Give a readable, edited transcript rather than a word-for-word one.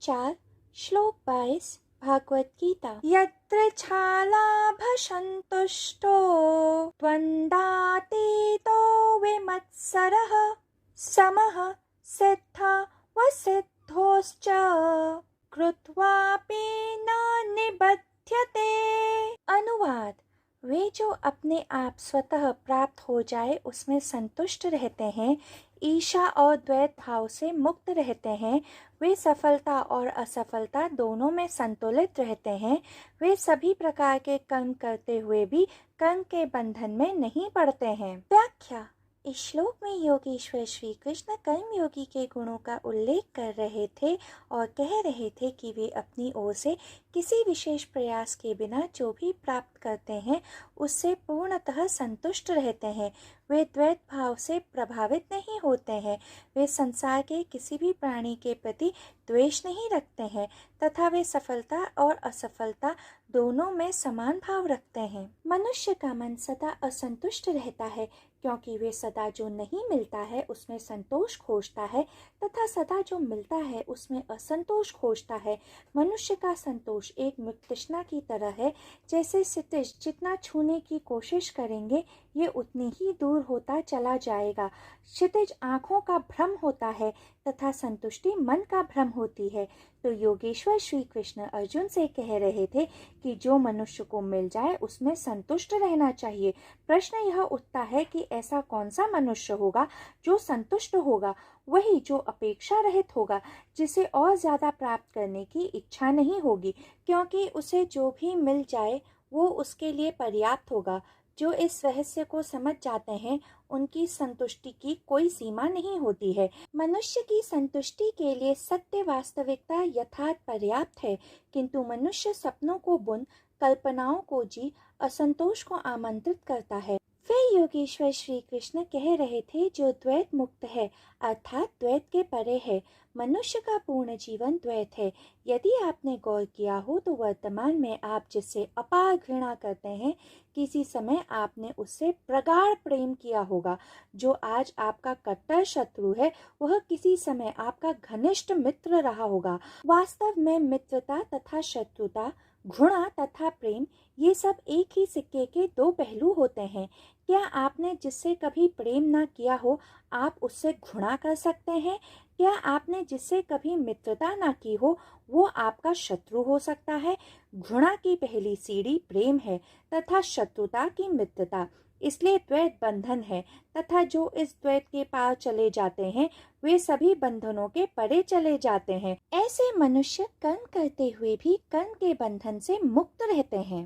4 श्लोक 22 भागवत गीता। यत्र छालाभसन्तुष्टो द्वन्द्वातीतो विमत्सरः समः सिद्धावसिद्धोश्च कृत्वापि न निबध्यते। अनुवाद: वे जो अपने आप स्वतः प्राप्त हो जाए उसमें संतुष्ट रहते हैं, ईर्ष्या और द्वैत भाव से मुक्त रहते हैं, वे सफलता और असफलता दोनों में संतुलित रहते हैं, वे सभी प्रकार के कर्म करते हुए भी कर्म के बंधन में नहीं पड़ते हैं। व्याख्या: इस श्लोक में योगेश्वर श्री कृष्ण कर्मयोगी के गुणों का उल्लेख कर रहे थे और कह रहे थे कि वे अपनी ओर से किसी विशेष प्रयास के बिना जो भी प्राप्त करते हैं उससे पूर्णतः संतुष्ट रहते हैं। वे द्वैत भाव से प्रभावित नहीं होते हैं, वे संसार के किसी भी प्राणी के प्रति द्वेष नहीं रखते हैं तथा वे सफलता और असफलता दोनों में समान भाव रखते हैं। मनुष्य का मन सदा असंतुष्ट रहता है क्योंकि वे सदा जो नहीं मिलता है उसमें संतोष खोजता है तथा सदा जो मिलता है उसमें असंतोष खोजता है। मनुष्य का संतोष एक मृत तृष्णा की तरह है, जैसे क्षितिज जितना छूने की कोशिश करेंगे ये उतनी ही दूर होता चला जाएगा। क्षितिज आँखों का भ्रम होता है तथा संतुष्टि मन का भ्रम होती है। तो योगेश्वर श्री कृष्ण अर्जुन से कह रहे थे कि जो मनुष्य को मिल जाए उसमें संतुष्ट रहना चाहिए। प्रश्न यह उठता है कि ऐसा कौन सा मनुष्य होगा जो संतुष्ट होगा? वही जो अपेक्षा रहित होगा, जिसे और ज्यादा प्राप्त करने की इच्छा नहीं होगी, क्योंकि उसे जो भी मिल जाए वो उसके लिए पर्याप्त होगा। जो इस रहस्य को समझ जाते हैं उनकी संतुष्टि की कोई सीमा नहीं होती है। मनुष्य की संतुष्टि के लिए सत्य वास्तविकता यथार्थ पर्याप्त है, किंतु मनुष्य सपनों को बुन, कल्पनाओं को जी, असंतोष को आमंत्रित करता है। फिर योगेश्वर श्री कृष्ण कह रहे थे जो द्वैत मुक्त है अर्थात द्वैत के परे है। मनुष्य का पूर्ण जीवन द्वैत है। यदि आपने गौर किया हो तो वर्तमान में आप जिससे अपार घृणा करते हैं, किसी समय आपने उससे प्रगाढ़ प्रेम किया होगा। जो आज आपका कट्टर शत्रु है वह किसी समय आपका घनिष्ठ मित्र रहा होगा। वास्तव में मित्रता तथा शत्रुता, घृणा तथा प्रेम ये सब एक ही सिक्के के दो पहलू होते हैं। क्या आपने जिससे कभी प्रेम ना किया हो आप उससे घृणा कर सकते हैं? क्या आपने जिससे कभी मित्रता ना की हो वो आपका शत्रु हो सकता है? घृणा की पहली सीढ़ी प्रेम है तथा शत्रुता की मित्रता। इसलिए द्वैत बंधन है तथा जो इस द्वैत के पार चले जाते हैं वे सभी बंधनों के परे चले जाते हैं। ऐसे मनुष्य कर्म करते हुए भी कर्म के बंधन से मुक्त रहते हैं।